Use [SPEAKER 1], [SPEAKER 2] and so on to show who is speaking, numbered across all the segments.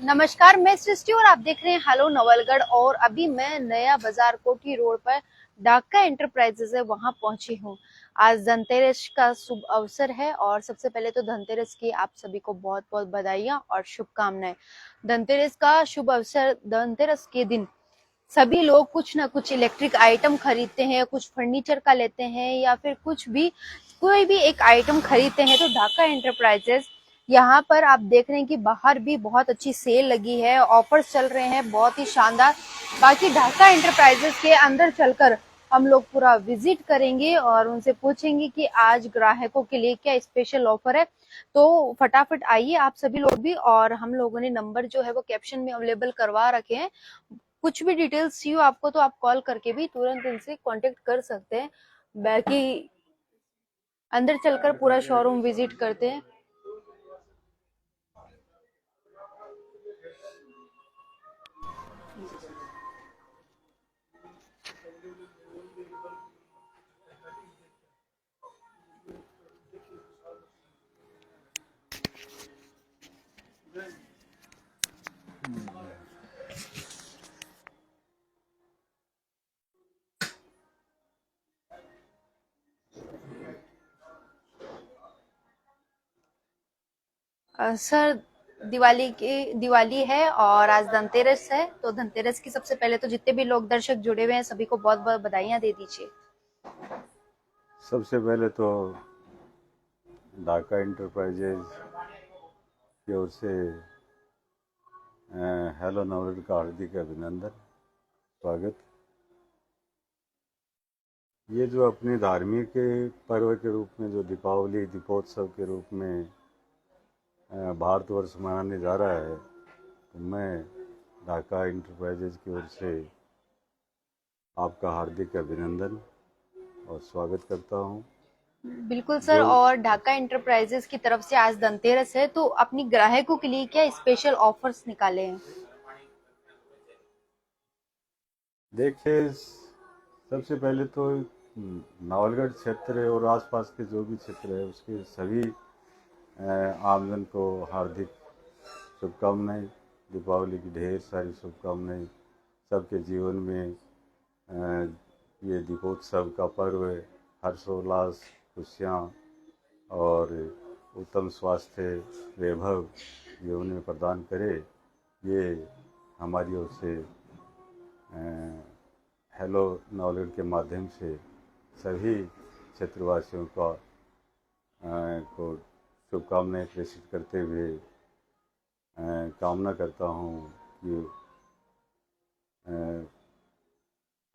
[SPEAKER 1] नमस्कार, मैं सृष्टि और आप देख रहे हैं हेलो नवलगढ़। और अभी मैं नया बाजार कोठी रोड पर ढाका एंटरप्राइजेज है वहां पहुंची हूं। आज धनतेरस का शुभ अवसर है और सबसे पहले तो धनतेरस की आप सभी को बहुत बहुत बधाइयां और शुभकामनाएं। धनतेरस का शुभ अवसर, धनतेरस के दिन सभी लोग कुछ ना कुछ इलेक्ट्रिक आइटम खरीदते हैं, कुछ फर्नीचर का लेते हैं या फिर कुछ भी कोई भी एक आइटम खरीदते हैं। तो ढाका एंटरप्राइजेस यहाँ पर आप देख रहे हैं कि बाहर भी बहुत अच्छी सेल लगी है, ऑफर्स चल रहे हैं बहुत ही शानदार। बाकी ढाका एंटरप्राइजेस के अंदर चलकर हम लोग पूरा विजिट करेंगे और उनसे पूछेंगे कि आज ग्राहकों के लिए क्या स्पेशल ऑफर है। तो फटाफट आइए आप सभी लोग भी, और हम लोगों ने नंबर जो है वो कैप्शन में अवेलेबल करवा रखे हैं। कुछ भी डिटेल्स चाहिए आपको तो आप कॉल करके भी तुरंत इनसे कांटेक्ट कर सकते हैं। बाकी अंदर चलकर पूरा शोरूम विजिट करते हैं। सर, दिवाली है और आज धनतेरस है, तो धनतेरस की सबसे पहले तो जितने भी लोग दर्शक जुड़े हुए हैं सभी को बहुत बहुत बधाइयां दे दीजिए।
[SPEAKER 2] सबसे पहले तो ढाका इंटरप्राइजेज की ओर से हेलो नवरत्न का हार्दिक अभिनंदन, स्वागत। ये जो अपने धार्मिक पर्व के रूप में जो दीपावली दीपोत्सव के रूप में भारतवर्ष मनाने जा रहा है, तो मैं ढाका इंटरप्राइजेज की ओर से आपका हार्दिक अभिनंदन और स्वागत करता हूँ।
[SPEAKER 1] बिल्कुल सर,
[SPEAKER 2] जो
[SPEAKER 1] और ढाका एंटरप्राइजेस की तरफ से आज धनतेरस है तो अपनी ग्राहकों के लिए क्या स्पेशल ऑफर्स निकाले हैं?
[SPEAKER 2] देखिए, सबसे पहले तो नावलगढ़ क्षेत्र और आसपास के जो भी क्षेत्र है उसके सभी आमजन को हार्दिक शुभकामनाएं, दीपावली की ढेर सारी शुभकामनाएं। सबके जीवन में ये दीपोत्सव का पर्व हर्षोल्लास, खुशियाँ और उत्तम स्वास्थ्य, वैभव ये उन्हें प्रदान करे। ये हमारी ओर से हेलो नॉलेज के माध्यम से सभी क्षेत्रवासियों को शुभकामनाएं प्रेषित करते हुए कामना करता हूँ कि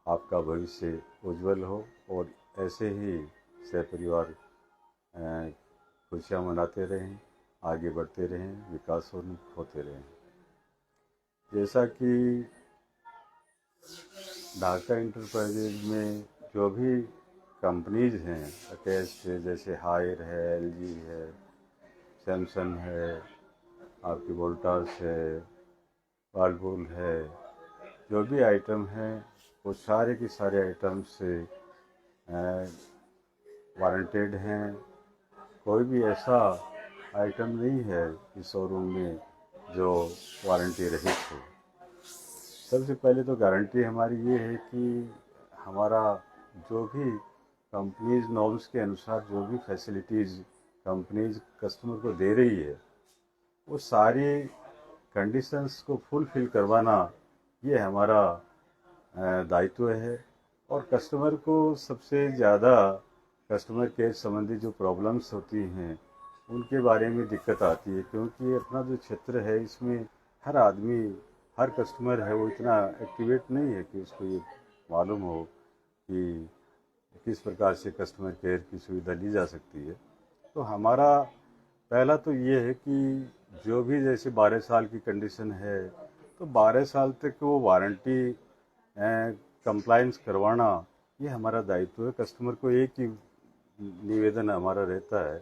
[SPEAKER 2] आपका भविष्य उज्जवल हो और ऐसे ही सहपरिवार खुशियाँ मनाते रहें, आगे बढ़ते रहें, विकास होते रहें। जैसा कि ढाका इंटरप्राइजेज में जो भी कंपनीज हैं अटैच्ड, जैसे हायर है, एलजी है, सैमसंग है, आपकी वोल्टास है, वर्लपूल है, जो भी आइटम हैं वो सारे के सारे आइटम्स वारंटेड हैं। कोई भी ऐसा आइटम नहीं है इस शोरूम में जो वारंटी रहित हो। सबसे पहले तो गारंटी हमारी ये है कि हमारा जो भी कंपनीज नॉर्म्स के अनुसार जो भी फैसिलिटीज़ कंपनीज कस्टमर को दे रही है वो सारी कंडीशंस को फुलफिल करवाना ये हमारा दायित्व है। और कस्टमर को सबसे ज़्यादा कस्टमर केयर संबंधी जो प्रॉब्लम्स होती हैं उनके बारे में दिक्कत आती है, क्योंकि अपना जो क्षेत्र है इसमें हर आदमी, हर कस्टमर है वो इतना एक्टिवेट नहीं है कि उसको ये मालूम हो कि किस प्रकार से कस्टमर केयर की सुविधा ली जा सकती है। तो हमारा पहला तो ये है कि जो भी जैसे 12 साल की कंडीशन है तो 12 साल तक वो वारंटी कंप्लायंस करवाना ये हमारा दायित्व है। कस्टमर को एक ही निवेदन हमारा रहता है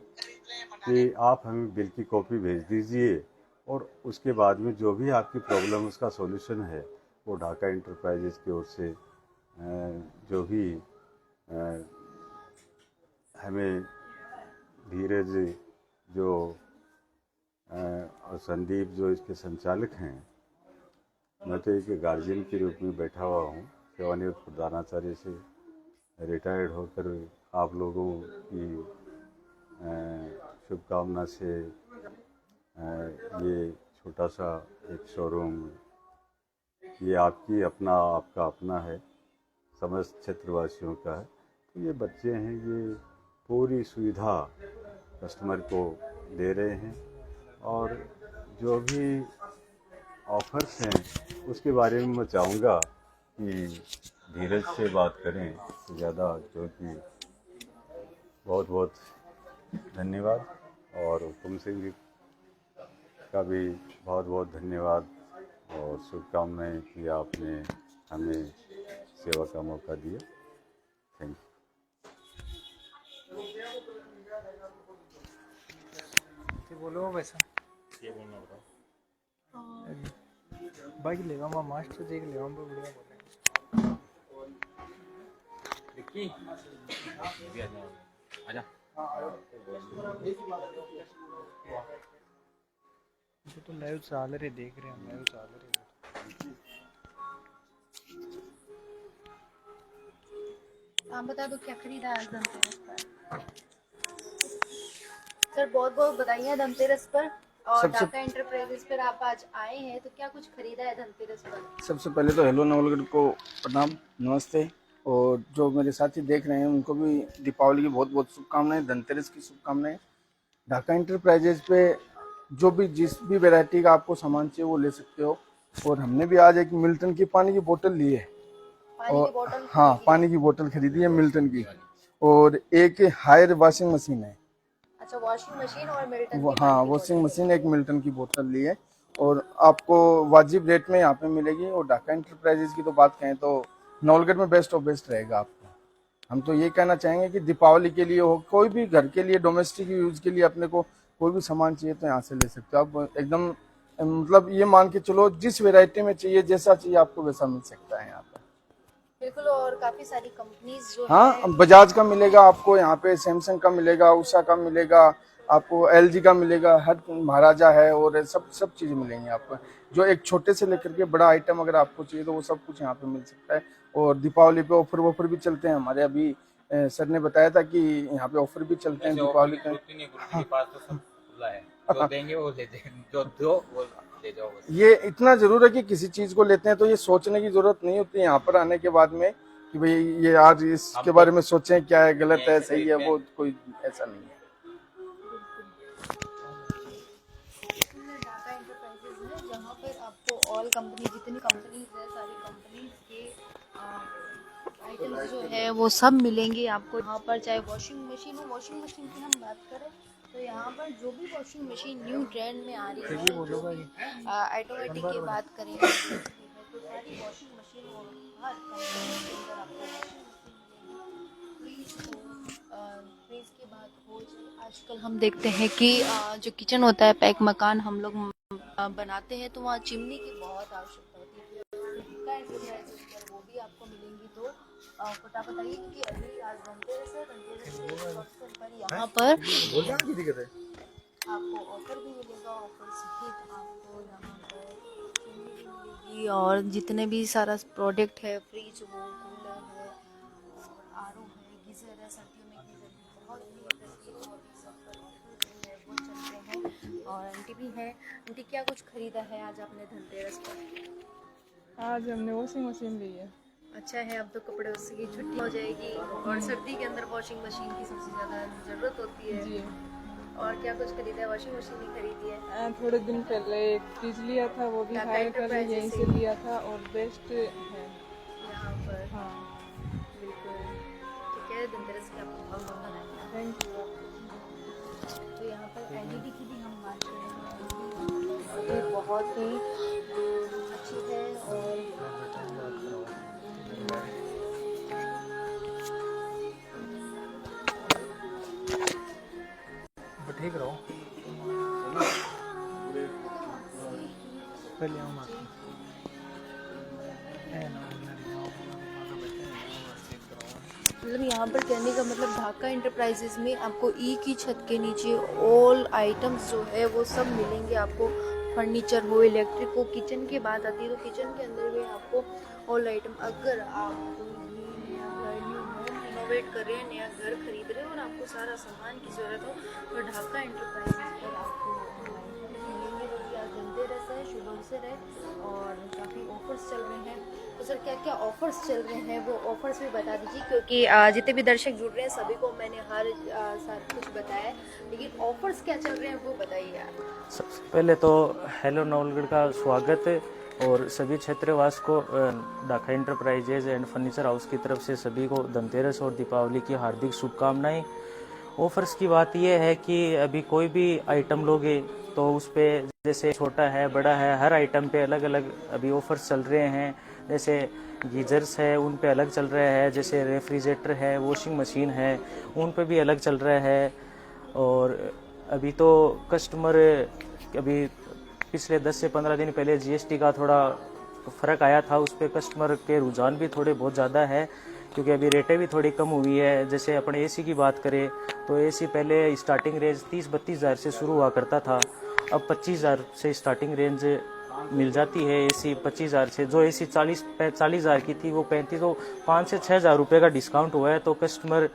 [SPEAKER 2] कि आप हमें बिल की कॉपी भेज दीजिए और उसके बाद में जो भी आपकी प्रॉब्लम उसका सॉल्यूशन है वो ढाका इंटरप्राइजेज की ओर से जो भी हमें धीरज जो और संदीप जो इसके संचालक हैं, मैं तो एक गार्जियन के रूप में बैठा हुआ हूँ। सेवानिवृत्त प्रधानाचार्य से रिटायर्ड होकर आप लोगों की शुभकामना से ये छोटा सा एक शोरूम, ये आपका अपना है, समस्त क्षेत्रवासियों का है। तो ये बच्चे हैं, ये पूरी सुविधा कस्टमर को दे रहे हैं और जो भी ऑफर्स हैं उसके बारे में मैं चाहूँगा कि धीरज से बात करें तो ज़्यादा, क्योंकि बहुत बहुत धन्यवाद। और हुकुम सिंह जी का भी बहुत बहुत धन्यवाद और शुभकामनाएं कि आपने हमें सेवा का मौका दिया। Thank
[SPEAKER 3] you. बोलो वैसा
[SPEAKER 4] ये बोलना बताओ।
[SPEAKER 3] बाइक लेगा मैं मास्टर देख लेगा हम बढ़िया बोलेंगे।
[SPEAKER 4] विक्की ये भी आ जाओ, आजा।
[SPEAKER 3] जो तो लाइव चाल रहे देख रहे हैं, लाइव चाल रहे हैं।
[SPEAKER 1] आप बता दो क्या खरीदा है धनतेरस पर। सर बहुत बहुत बधाइयाँ धनतेरस पर। और ढाका एंटरप्राइजेस पर आप आज आए हैं, तो क्या कुछ खरीदा है धनतेरस पर?
[SPEAKER 5] सबसे पहले तो हेलो नवलगढ़ को प्रणाम, नमस्ते। और जो मेरे साथी देख रहे हैं उनको भी दीपावली की बहुत बहुत शुभकामनाएं, धनतेरस की शुभकामनाएं। ढाका एंटरप्राइजेज पे जो भी जिस भी वैरायटी का आपको सामान चाहिए वो ले सकते हो। और हमने भी आज एक मिल्टन की पानी की बोतल ली है। और हाँ, पानी की बोतल खरीदी है मिल्टन की। और एक हायर वॉशिंग मशीन है।
[SPEAKER 1] अच्छा, वॉशिंग मशीन और मिल्टन की
[SPEAKER 5] हाँ, वॉशिंग मशीन एक मिल्टन की बोतल ली है और आपको वाजिब रेट में यहाँ पे मिलेगी। और ढाका एंटरप्राइजेज की तो बात कहें तो नवलगढ़ में बेस्ट ऑफ बेस्ट रहेगा आपको। हम तो ये कहना चाहेंगे कि दीपावली के लिए हो, कोई भी घर के लिए डोमेस्टिक यूज के लिए अपने को कोई भी सामान चाहिए तो यहाँ से ले सकते हो आप। एकदम मतलब ये मान के चलो, जिस वेराइटी में चाहिए, जैसा चाहिए आपको वैसा मिल सकता है यहाँ पे।
[SPEAKER 1] बिल्कुल। और काफी सारी कंपनीज जो
[SPEAKER 5] हाँ, बजाज का मिलेगा आपको यहाँ पे, सैमसंग का मिलेगा, उषा का मिलेगा आपको, एलजी का मिलेगा, हर महाराजा है और सब चीज़ें मिलेंगी आपको। जो एक छोटे से लेकर के बड़ा आइटम अगर आपको चाहिए तो वो सब कुछ यहाँ पे मिल सकता है। और दीपावली पे ऑफर भी चलते हैं हमारे। अभी सर ने बताया था कि यहाँ पे ऑफर भी चलते हैं दीपावली पे।
[SPEAKER 4] के पास तो सब खुला है, जो देंगे वो ले जाएंगे, जो दो वो ले जाओ बस।
[SPEAKER 5] ये इतना जरूर है कि किसी चीज को लेते हैं तो ये सोचने की जरूरत नहीं होती यहाँ पर आने के बाद में कि भाई ये आज इसके बारे में सोचें क्या है, गलत है, सही है, वो कोई ऐसा नहीं है।
[SPEAKER 1] ढाका एंटरप्राइजेज है जहाँ पर आपको ऑल कंपनी, जितनी कंपनीज है सारी कंपनीज के आइटम्स जो है वो सब मिलेंगे आपको यहाँ पर। चाहे वॉशिंग मशीन हो, वॉशिंग मशीन की हम बात करें तो यहाँ पर जो भी वॉशिंग मशीन न्यू ट्रेंड में आ रही है, ऑटोमेटिक की बात करें तो सारी वॉशिंग मशीन और हर कंपनी के अंदर आपको फ्रीज की बात हो जाए। आजकल हम देखते हैं कि जो किचन होता है, पैक मकान हम लोग बनाते हैं तो वहाँ चिमनी की बहुत आवश्यकता होती है। वो भी आपको मिलेंगी। तो फटाफट आइए क्योंकि अभी आज धनतेरस है। धनतेरस के अवसर पर यहाँ पर आपको ऑफर भी मिलेगा। ऑफर सहित आपको यहाँ पर चिमनी भी मिलेगी और जितने भी सारा प्रोडक्ट है, फ्रिज हो, कूलर है, आरओ है, गीजर है, सर्दियों में गीजर भी बहुत ही सब पर ऑफर जो है वो चल रहे हैं। और आंटी भी है। आंटी क्या कुछ खरीदा है आज आपने धनतेरस पर?
[SPEAKER 6] आज हमने वॉशिंग मशीन ली है।
[SPEAKER 1] अच्छा है, अब तो कपड़े उससे की छुट्टी हो जाएगी और सर्दी के अंदर वॉशिंग मशीन की सबसे ज़्यादा ज़रूरत होती है
[SPEAKER 6] जी।
[SPEAKER 1] और क्या कुछ खरीदा है? वॉशिंग मशीन ही खरीदी है।
[SPEAKER 6] थोड़े दिन पहले एक फ्रिज लिया था, वो भी
[SPEAKER 1] ढाका
[SPEAKER 6] हायर कर
[SPEAKER 1] एंटरप्राइजेज
[SPEAKER 6] यहीं
[SPEAKER 1] से
[SPEAKER 6] से लिया था और बेस्ट है
[SPEAKER 1] यहाँ पर।
[SPEAKER 6] हाँ।
[SPEAKER 1] बिल्कुल ठीक है। धनतेरस की आपको बहुत बहुत बधाई।
[SPEAKER 6] Thank you.
[SPEAKER 1] तो यहाँ पर एलईडी की भी हम बात करेंगे। ये बहुत ही अच्छी है और
[SPEAKER 3] ठीक रहो पहले हम आते हैं।
[SPEAKER 1] मतलब यहाँ पर कहने का मतलब ढाका इंटरप्राइजेज में आपको एक ही छत के नीचे ऑल आइटम्स जो है वो सब मिलेंगे आपको। फर्नीचर हो, इलेक्ट्रिक हो, किचन की बात आती है तो किचन के अंदर भी आपको ऑल आइटम। अगर आप कोई भी नया घर, न्यू होम रिनोवेट कर रहे हैं, नया घर खरीद रहे हैं और आपको सारा सामान की ज़रूरत हो तो ढाका इंटरप्राइजेज पर आपको मिलेंगे। जो कि आज धनतेरस है, शुभ अवसर है और काफ़ी ऑफर्स चल रहे हैं। तो सर क्या क्या ऑफर्स चल रहे हैं वो ऑफर्स भी बता दीजिए, क्योंकि जितने भी दर्शक जुड़ रहे हैं सभी को मैंने हर साथ कुछ बताया है, लेकिन ऑफर्स क्या चल रहे हैं वो बताइए आप।
[SPEAKER 7] सबसे पहले तो हेलो नवलगढ़ का स्वागत है और सभी क्षेत्रवास को Dhaka enterprises and furniture house की तरफ से सभी को धनतेरस और दीपावली की हार्दिक शुभकामनाएं। ऑफर्स की बात यह है कि अभी कोई भी आइटम लोगे तो उस पर जैसे छोटा है बड़ा है हर आइटम पे अलग अलग अभी ऑफर्स चल रहे हैं। जैसे गीजर्स है उन पे अलग चल रहा है, जैसे रेफ्रिजरेटर है, वॉशिंग मशीन है उन पे भी अलग चल रहा है। और अभी तो कस्टमर अभी पिछले 10 से 15 दिन पहले जीएसटी का थोड़ा फ़र्क आया था, उस पर कस्टमर के रुझान भी थोड़े बहुत ज़्यादा है क्योंकि अभी रेटें भी थोड़ी कम हुई है। जैसे अपने एसी की बात करें तो एसी पहले स्टार्टिंग रेंज 30-32 हज़ार से शुरू हुआ करता था, अब 25 हज़ार से स्टार्टिंग रेंज मिल जाती है एसी 25 हज़ार से। जो एसी 40 हज़ार की थी वो 35, तो 5 से 6 हज़ार रुपये का डिस्काउंट हुआ है। तो कस्टमर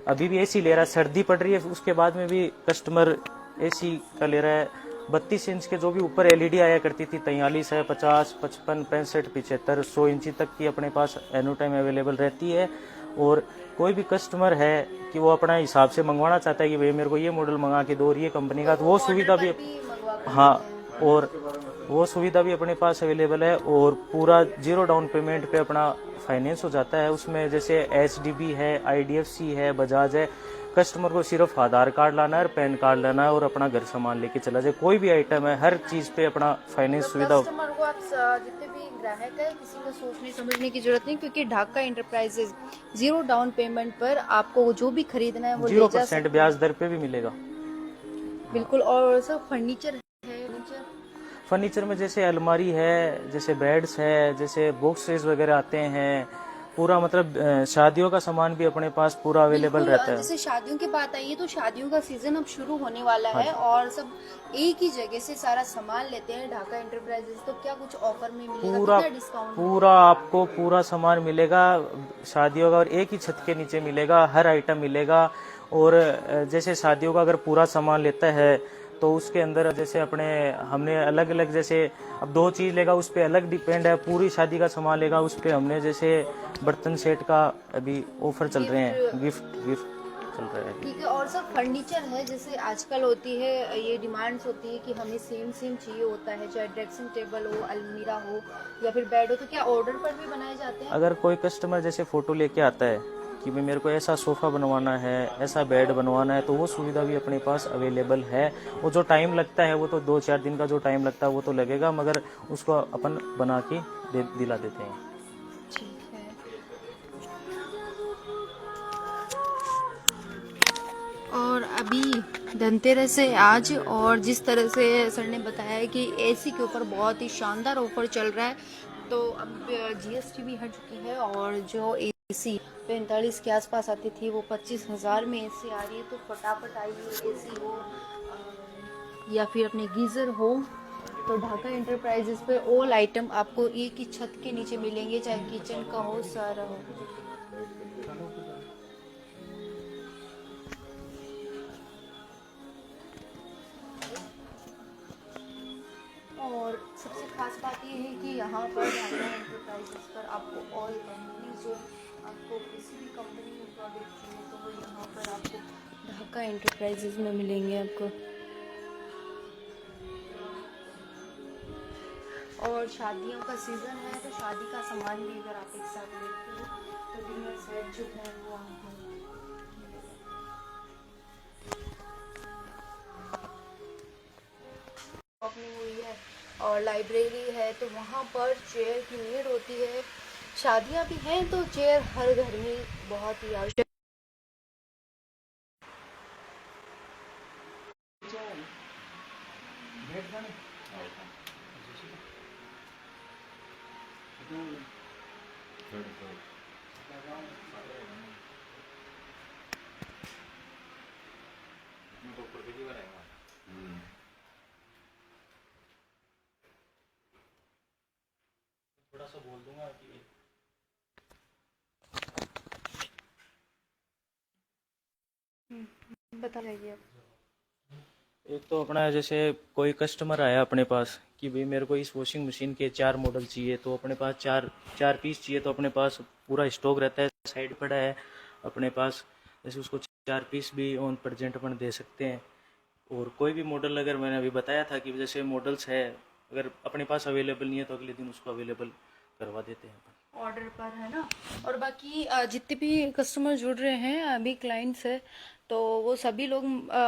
[SPEAKER 7] अभी भी एसी ले रहा है, सर्दी पड़ रही है उसके बाद में भी कस्टमर एसी का ले रहा है। 32 इंच के जो भी ऊपर एलईडी आया करती थी 43 है, 50, 55, 65, 75, 100 इंची तक की अपने पास एनो टाइम अवेलेबल रहती है। और कोई भी कस्टमर है कि वो अपना हिसाब से मंगवाना चाहता है कि भाई मेरे को ये मॉडल मंगा के दो और ये कंपनी का, तो वो सुविधा भी हाँ, और वो सुविधा भी अपने पास अवेलेबल है। और पूरा 0 डाउन पेमेंट पे अपना फाइनेंस हो जाता है उसमें। जैसे एचडीबी है, आईडीएफसी है, बजाज है। कस्टमर को सिर्फ आधार कार्ड लाना है और पैन कार्ड लाना है और अपना घर सामान लेके चला जाए। कोई भी आइटम है हर चीज पे अपना फाइनेंस सुविधा।
[SPEAKER 1] कस्टमर को आप जितने भी ग्राहक है किसी को सोचने समझने की जरूरत नहीं, क्योंकि ढाका इंटरप्राइजेज 0 डाउन पेमेंट पर आपको जो भी खरीदना है वो
[SPEAKER 7] 0% ब्याज दर पे भी मिलेगा
[SPEAKER 1] बिल्कुल। और सब फर्नीचर है,
[SPEAKER 7] फर्नीचर में जैसे अलमारी है, जैसे बेड्स है, जैसे बॉक्सेस वगैरह आते हैं, पूरा मतलब शादियों का सामान भी अपने पास पूरा अवेलेबल रहता है।
[SPEAKER 1] जैसे शादियों की बात आई है तो शादियों का सीजन अब शुरू होने वाला है और सब एक ही जगह से सारा सामान लेते हैं ढाका इंटरप्राइजेज, तो क्या कुछ ऑफर में मिलेगा,
[SPEAKER 7] पूरा
[SPEAKER 1] कितना डिस्काउंट?
[SPEAKER 7] पूरा आपको पूरा सामान मिलेगा शादियों का और एक ही छत के नीचे मिलेगा, हर आइटम मिलेगा। और जैसे शादियों का अगर पूरा सामान लेता है तो उसके अंदर जैसे अपने हमने अलग अलग, जैसे अब 2 चीज़ लेगा उस पर अलग डिपेंड है, पूरी शादी का सामान लेगा उस पर हमने जैसे बर्तन सेट का अभी ऑफर चल रहे हैं, गिफ्ट चल रहा है।
[SPEAKER 1] ठीक है। और सब फर्नीचर है, जैसे आजकल होती है ये डिमांड्स होती है कि हमें सेम चाहिए होता है, चाहे ड्रेसिंग टेबल हो, अलमीरा हो या फिर बेड हो, तो क्या ऑर्डर पर भी बनाए जाते हैं?
[SPEAKER 7] अगर कोई कस्टमर जैसे फोटो लेके आता है कि भाई मेरे को ऐसा सोफ़ा बनवाना है, ऐसा बेड बनवाना है, तो वो सुविधा भी अपने पास अवेलेबल है। वो जो टाइम लगता है वो तो 2-4 दिन का जो टाइम लगता है वो तो लगेगा, मगर उसको अपन बना के दिला देते हैं।
[SPEAKER 1] ठीक है। और अभी धनतेरस है आज, और जिस तरह से सर ने बताया है कि एसी के ऊपर बहुत ही शानदार ऑफर चल रहा है, तो अब जीएसटी भी हट चुकी है और जो एसी 45 के आसपास आती थी वो 25,000 में एसी आ रही है। तो फटाफट आइए, एसी हो या फिर अपने गीजर हो, तो ढाका इंटरप्राइजेस पे ऑल आइटम आपको एक ही छत के नीचे मिलेंगे, चाहे किचन का हो, सारा हो। और सबसे खास बात ये है कि यहाँ पर ढाका इंटरप्राइजेस पर आपको ऑल कंपनी जो आपको किसी भी कंपनी में प्रोडक्ट चाहिए तो वो यहाँ पर आपको ढाका इंटरप्राइजेस में मिलेंगे आपको। और शादियों का सीज़न है तो शादी का सामान भी अगर आप एक साथ लेते हो तो डिनर सेट जो है वो आपको ओपनिंग हुई है। और लाइब्रेरी है तो वहाँ पर चेयर की नीड होती है, शादियाँ भी हैं तो चेयर हर घर में बहुत ही आवश्यक।
[SPEAKER 7] थोड़ा सा बोल दूंगा कि
[SPEAKER 1] बता रही आप।
[SPEAKER 7] एक तो अपना जैसे कोई कस्टमर आया अपने पास कि भाई मेरे को इस वॉशिंग मशीन के 4 मॉडल चाहिए, तो अपने पास चार पीस चाहिए, तो अपने पास पूरा स्टॉक रहता है, साइड पड़ा है अपने पास, जैसे उसको 4 पीस भी ऑन प्रेजेंट अपन दे सकते हैं। और कोई भी मॉडल अगर मैंने अभी बताया था कि जैसे मॉडल्स है अगर अपने पास अवेलेबल नहीं है तो अगले दिन उसको अवेलेबल करवा देते हैं अपन
[SPEAKER 1] ऑर्डर पर, है ना। और बाकी जितने भी कस्टमर जुड़ रहे हैं अभी क्लाइंट्स है, तो वो सभी लोग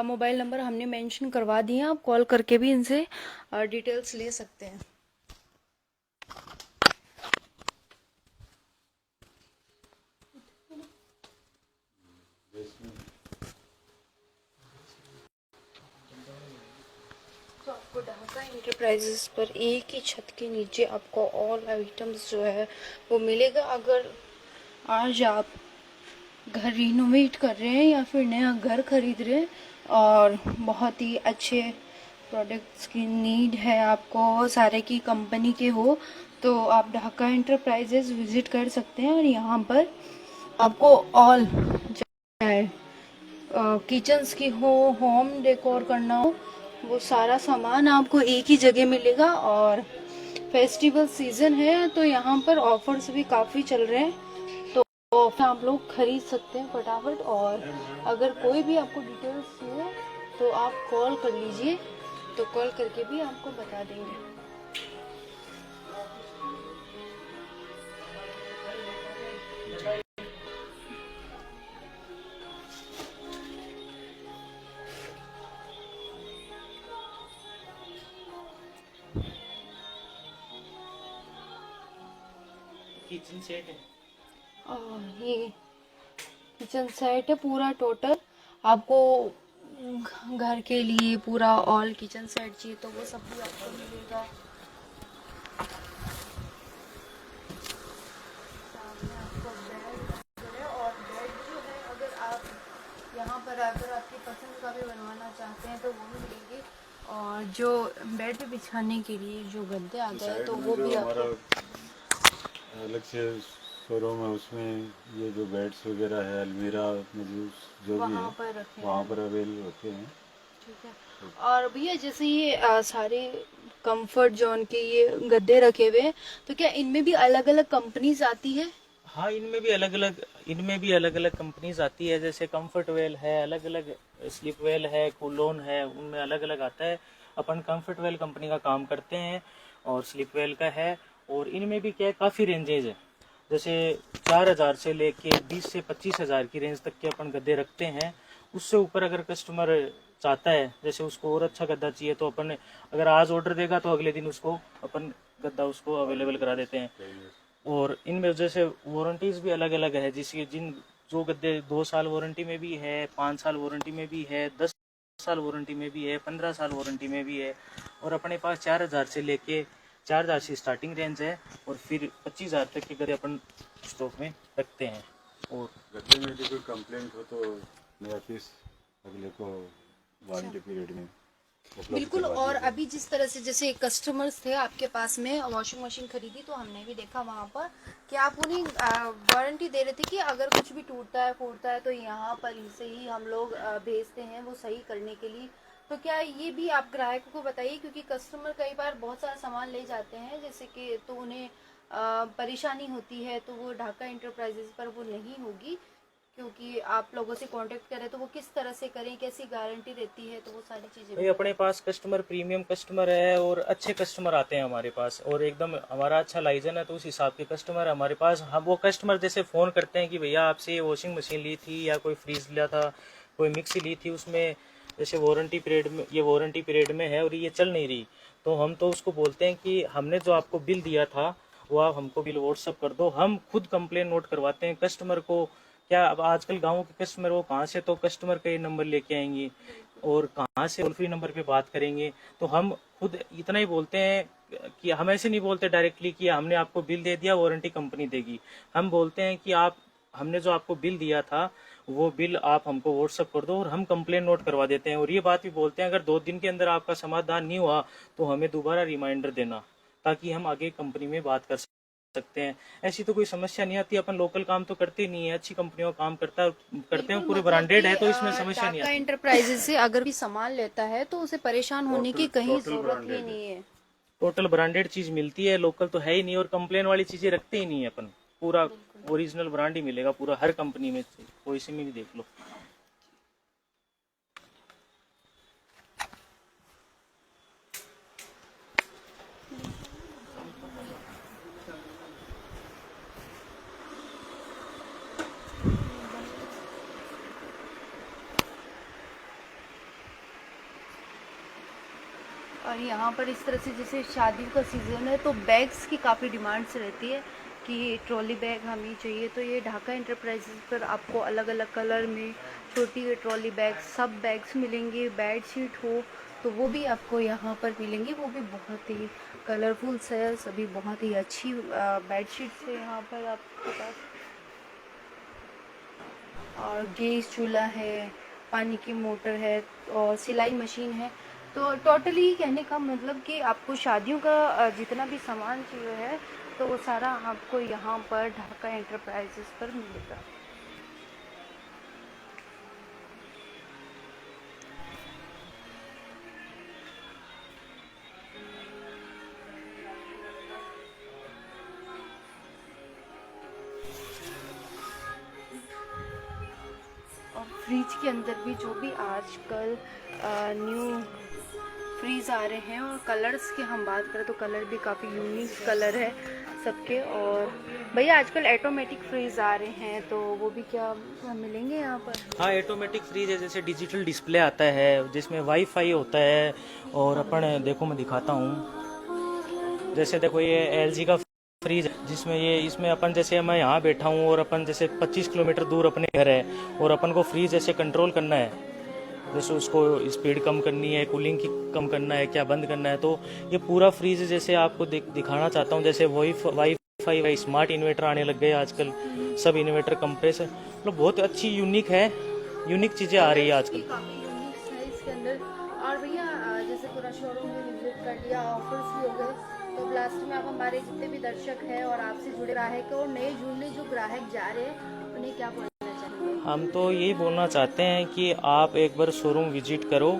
[SPEAKER 1] मोबाइल नंबर हमने मेंशन करवा दिए हैं, आप कॉल करके भी इनसे डिटेल्स ले सकते हैं। तो आपको ढाका इंटरप्राइजेस पर एक ही छत के नीचे आपको ऑल आइटम्स जो है वो मिलेगा। अगर आज आप घर रिनोवेट कर रहे हैं या फिर नया घर खरीद रहे हैं और बहुत ही अच्छे प्रोडक्ट्स की नीड है आपको, सारे की कंपनी के हो, तो आप ढाका इंटरप्राइजेस विजिट कर सकते हैं। और यहाँ पर आपको ऑल, चाहे किचन्स की हो, होम डेकोर करना हो, वो सारा सामान आपको एक ही जगह मिलेगा। और फेस्टिवल सीजन है तो यहाँ पर ऑफर्स भी काफ़ी चल रहे हैं, तो आप लोग खरीद सकते हैं फटाफट। और अगर कोई भी आपको डिटेल्स चाहिए तो आप कॉल कर लीजिए, तो कॉल करके भी आपको बता देंगे।
[SPEAKER 7] किचन सेट है।
[SPEAKER 1] और ये किचन सेट है पूरा टोटल, आपको घर के लिए पूरा ऑल किचन सेट चाहिए तो वो सब भी आपको मिलेगा। सामने आपको बेड है, और बेड जो है अगर आप यहाँ पर अगर आपकी पसंद का भी बनवाना चाहते हैं तो वो भी मिलेंगे। और जो बेड पे बिछाने के लिए जो गद्दे आ गए तो वो भी
[SPEAKER 2] हमारा
[SPEAKER 1] आपको
[SPEAKER 2] अलग से शोरूम है, उसमें ये जो बेड्स वगैरह है, अलमीरा में जो भी
[SPEAKER 1] वहाँ
[SPEAKER 2] है
[SPEAKER 1] पर रखे
[SPEAKER 2] वहाँ
[SPEAKER 1] हैं।
[SPEAKER 2] पर अवेलेबल होते हैं।
[SPEAKER 1] ठीक है। और भैया जैसे ये सारे कंफर्ट जोन के ये गद्दे रखे हुए हैं, तो क्या इनमें भी अलग अलग कंपनीज आती है?
[SPEAKER 7] हाँ, इनमें भी अलग अलग कंपनीज आती है, जैसे कंफर्ट वेल है, अलग अलग स्लीप वेल है, कूलोन है, उनमें अलग अलग आता है। अपन कंफर्ट वेल कंपनी का काम करते हैं और स्लीप वेल का है। और इनमें भी क्या है, काफ़ी रेंजेज है, जैसे 4,000 से लेके 20 से 25,000 की रेंज तक के अपन गद्दे रखते हैं। उससे ऊपर अगर कस्टमर चाहता है, जैसे उसको और अच्छा गद्दा चाहिए, तो अपन अगर आज ऑर्डर देगा तो अगले दिन उसको अपन गद्दा उसको अवेलेबल करा देते हैं। और इनमें जैसे वारंटीज भी अलग अलग है, जिसकी जो गद्दे 2 साल वारंटी में भी है, 5 साल वारंटी में भी है, 10 साल वारंटी में भी है, 15 साल वारंटी में भी है। और अपने पास 4,000 से लेके 4,000 से स्टार्टिंग रेंज है, और फिर 25,000 तक के गद्दे अपन स्टॉक में रखते हैं। और
[SPEAKER 2] गद्दे में यदि कोई कंप्लेंट हो तो नया पीस अगले को वारंटी पीरियड में उपलब्ध
[SPEAKER 1] बिल्कुल।
[SPEAKER 2] करवा
[SPEAKER 1] और
[SPEAKER 2] दिया जाएगा।
[SPEAKER 1] अभी जिस तरह से जैसे कस्टमर्स थे आपके पास में वॉशिंग मशीन खरीदी, तो हमने भी देखा वहाँ पर कि आप उन्हें वारंटी दे रहे थे कि अगर कुछ भी टूटता है फूटता है तो यहाँ पर से ही हम लोग भेजते हैं वो सही करने के लिए। तो क्या ये भी आप ग्राहकों को बताइए, क्योंकि कस्टमर कई बार बहुत सारा सामान ले जाते हैं जैसे कि, तो उन्हें परेशानी होती है, तो वो ढाका इंटरप्राइजेस पर वो नहीं होगी, क्योंकि आप लोगों से कांटेक्ट करें तो वो किस तरह से करें, कैसी गारंटी रहती है, तो वो सारी चीजें
[SPEAKER 7] भाई अपने पास कस्टमर प्रीमियम कस्टमर है और अच्छे कस्टमर आते हैं हमारे पास, और एकदम हमारा अच्छा लाइजन है, तो उस हिसाब के कस्टमर हमारे पास। हम वो कस्टमर जैसे फ़ोन करते हैं कि भैया आपसे ये वॉशिंग मशीन ली थी, या कोई फ्रीज लिया था, कोई मिक्सी ली थी, उसमें जैसे वारंटी पीरियड में है और ये चल नहीं रही, तो हम तो उसको बोलते हैं कि हमने जो आपको बिल दिया था वो आप हमको बिल व्हाट्सअप कर दो। हम खुद कंप्लेन नोट करवाते हैं कस्टमर को। क्या अब आजकल गाँव के कस्टमर वो कहाँ से तो कस्टमर का ये नंबर लेके आएंगे और कहाँ से टोल फ्री नंबर पे बात करेंगे। तो हम खुद इतना ही बोलते हैं कि हम ऐसे नहीं बोलते डायरेक्टली कि हमने आपको बिल दे दिया, वारंटी कंपनी देगी। हम बोलते हैं कि हमने जो आपको बिल दिया था वो बिल आप हमको व्हाट्सअप कर दो, और हम कंप्लेन नोट करवा देते हैं। और ये बात भी बोलते हैं अगर 2 दिन के अंदर आपका समाधान नहीं हुआ तो हमें दोबारा रिमाइंडर देना, ताकि हम आगे कंपनी में बात कर सकें। सकते हैं। ऐसी तो कोई समस्या नहीं आती। अपन लोकल काम तो करते नहीं है, अच्छी कंपनियों का काम करते हैं, पूरे ब्रांडेड है, तो इसमें समस्या नहीं
[SPEAKER 1] डाका
[SPEAKER 7] आती।
[SPEAKER 1] एंटरप्राइजेज से अगर भी सामान लेता है तो उसे परेशान होने की कहीं
[SPEAKER 2] टोटल
[SPEAKER 1] जरूरत ही
[SPEAKER 2] ब्रांडेड
[SPEAKER 1] नहीं है।
[SPEAKER 7] टोटल ब्रांडेड चीज मिलती है, लोकल तो है ही नहीं, और कंप्लेन वाली चीजें रखते ही नहीं है अपन। पूरा ओरिजिनल ब्रांड ही मिलेगा पूरा, हर कंपनी में, कोई सी में भी देख लो।
[SPEAKER 1] और यहाँ पर इस तरह से जैसे शादियों का सीज़न है तो बैग्स की काफ़ी डिमांड्स रहती है कि ट्रॉली बैग हमें चाहिए, तो ये ढाका एंटरप्राइजेज पर आपको अलग अलग कलर में छोटी ट्रॉली बैग, सब बैग्स मिलेंगे। बेड शीट हो तो वो भी आपको यहाँ पर मिलेंगे, वो भी बहुत ही कलरफुल है, सभी बहुत ही अच्छी बेड शीट्स है यहाँ पर आपके पास। और गैस चूल्हा है, पानी की मोटर है और सिलाई मशीन है। तो टोटली कहने का मतलब कि आपको शादियों का जितना भी सामान चाहिए है तो वो सारा आपको यहाँ पर ढाका एंटरप्राइजेस पर मिलेगा। और फ्रिज के अंदर भी जो भी आजकल न्यू फ्रीज आ रहे हैं, और कलर्स की हम बात करें तो कलर भी काफ़ी यूनिक कलर है सबके। और भैया आजकल ऑटोमेटिक फ्रीज आ रहे हैं तो वो भी क्या मिलेंगे यहाँ पर?
[SPEAKER 7] हाँ, ऑटोमेटिक फ्रीज है, जैसे डिजिटल डिस्प्ले आता है जिसमें वाईफाई होता है। और अपन देखो, मैं दिखाता हूँ, जैसे देखो ये एलजी का फ्रीज है, जिसमें ये इसमें अपन, जैसे मैं यहाँ बैठा हूँ और अपन जैसे 25 किलोमीटर दूर अपने घर है और अपन को फ्रीज ऐसे कंट्रोल करना है, जैसे उसको स्पीड कम करनी है, कूलिंग की कम करना है, क्या बंद करना है, तो ये पूरा फ्रीज जैसे आपको दिखाना चाहता हूँ। जैसे वाईफाई स्मार्ट इन्वर्टर आने लग गए आजकल, सब इन्वर्टर कंप्रेसर, मतलब बहुत अच्छी यूनिक है, यूनिक चीज़ें आ रही है आजकल।
[SPEAKER 1] काफ़ी यूनिक है इसके अंदर। और भैया जैसे पूरा शोरूम में विजिट कर लिया, ऑफर्स भी हो गए, तो लास्ट में आप हमारे जितने भी दर्शक हैं और आपसे जुड़े ग्राहक और नए जुड़ने जो ग्राहक जा रहे हैं उन्हें क्या बोलना चाहेंगे?
[SPEAKER 7] हम तो यही बोलना चाहते हैं कि आप एक बार शोरूम विजिट करो,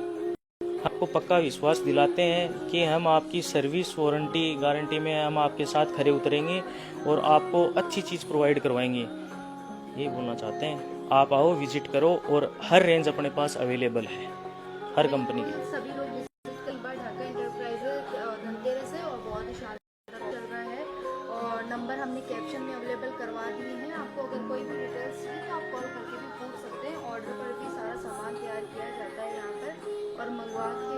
[SPEAKER 7] आपको पक्का विश्वास दिलाते हैं कि हम आपकी सर्विस, वारंटी, गारंटी में हम आपके साथ खरे उतरेंगे और आपको अच्छी चीज़ प्रोवाइड करवाएंगे। यही बोलना चाहते हैं, आप आओ, विजिट करो, और हर रेंज अपने पास अवेलेबल है, हर कंपनी की।
[SPEAKER 1] सभी लोग विजिट कई बार ढाका एंटरप्राइजेस धनतेरस है और बहुत ही शानदार चल रहा है। और नंबर हमने कैप्शन में अवेलेबल करवा दिए हैं, आपको अगर कोई भी डिटेल्स चाहिए तो आप कॉल करके भी पूछ सकते हैं। ऑर्डर पर भी सारा सामान तैयार किया जाता है यहाँ पर और मंगवा के